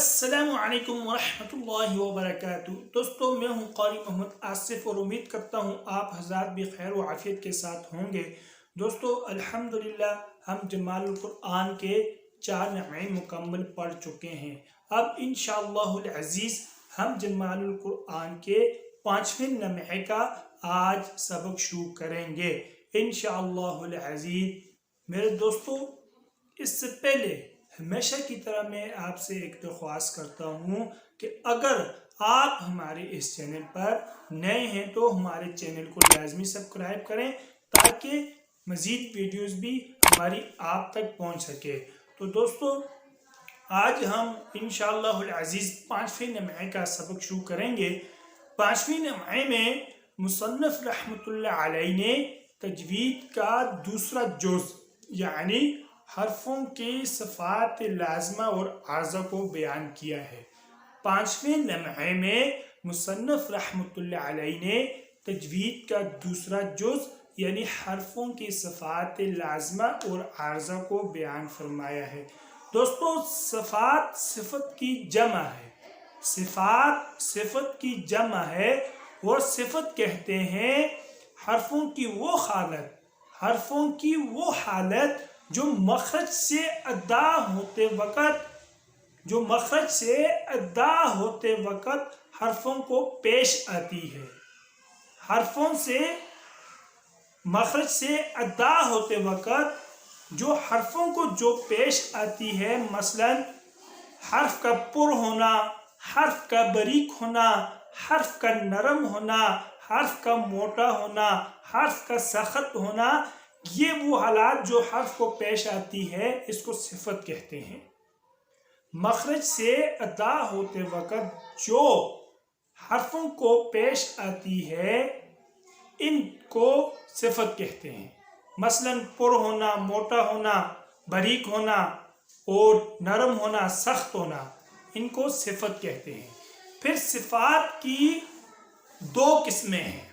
السلام علیکم ورحمۃ اللہ وبرکاتہ۔ دوستو، میں ہوں قاری محمد آصف اور امید کرتا ہوں آپ حضرات بھی خیر و عافیت کے ساتھ ہوں گے۔ دوستو، الحمدللہ ہم جمال القرآن کے 4 نمائے مکمل پڑھ چکے ہیں۔ اب انشاءاللہ العزیز ہم جمال القرآن کے 5ویں نمائے کا آج سبق شروع کریں گے انشاءاللہ العزیز۔ میرے دوستو، اس سے پہلے ہمیشہ کی طرح میں آپ سے ایک درخواست کرتا ہوں کہ اگر آپ ہمارے اس چینل پر نئے ہیں تو ہمارے چینل کو لازمی سبسکرائب کریں تاکہ مزید ویڈیوز بھی ہماری آپ تک پہنچ سکے۔ تو دوستو، آج ہم انشاءاللہ العزیز 5ویں نمائے کا سبق شروع کریں گے۔ 5ویں نمائے میں مصنف رحمۃ اللہ علیہ نے تجوید کا دوسرا جز یعنی حرفوں کی صفات لازمہ اور عارضہ کو بیان کیا ہے۔ 5ویں نمائے میں مصنف رحمۃ اللہ علیہ نے تجوید کا دوسرا جز یعنی حرفوں کی صفات لازمہ اور عارضہ کو بیان فرمایا ہے۔ دوستو، صفات صفت کی جمع ہے، صفات صفت کی جمع ہے اور صفت کہتے ہیں حرفوں کی وہ حالت جو مخرج سے ادا ہوتے وقت حرفوں کو پیش آتی ہے۔ حرفوں سے مخرج سے ادا ہوتے وقت جو حرفوں کو جو پیش آتی ہے، مثلا حرف کا پر ہونا، حرف کا باریک ہونا، حرف کا نرم ہونا، حرف کا موٹا ہونا، حرف کا سخت ہونا، یہ وہ حالات جو حرف کو پیش آتی ہے اس کو صفت کہتے ہیں۔ مخرج سے ادا ہوتے وقت جو حرفوں کو پیش آتی ہے ان کو صفت کہتے ہیں۔ مثلا پر ہونا، موٹا ہونا، باریک ہونا اور نرم ہونا، سخت ہونا، ان کو صفت کہتے ہیں۔ پھر صفات کی 2 قسمیں ہیں۔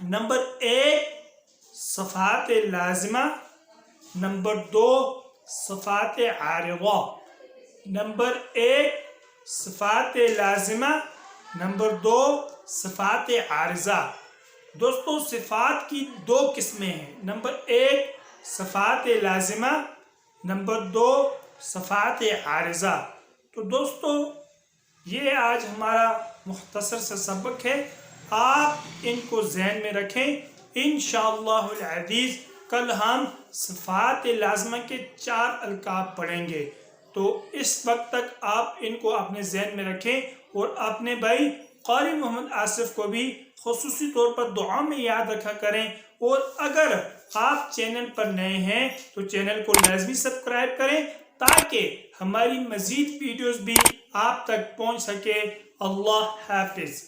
نمبر 1 صفات لازمہ، نمبر 2 صفات عارضہ۔ نمبر 1 صفات لازمہ، نمبر 2 صفات عارضہ۔ دوستو، صفات کی 2 قسمیں ہیں۔ نمبر 1 صفات لازمہ، نمبر 2 صفات عارضہ۔ تو دوستو، یہ آج ہمارا مختصر سا سبق ہے، آپ ان کو ذہن میں رکھیں۔ انشاءاللہ العزیز کل ہم صفات لازمہ کے 4 القاب پڑھیں گے، تو اس وقت تک آپ ان کو اپنے ذہن میں رکھیں اور اپنے بھائی قاری محمد آصف کو بھی خصوصی طور پر دعا میں یاد رکھا کریں۔ اور اگر آپ چینل پر نئے ہیں تو چینل کو لازمی سبسکرائب کریں تاکہ ہماری مزید ویڈیوز بھی آپ تک پہنچ سکے۔ اللہ حافظ۔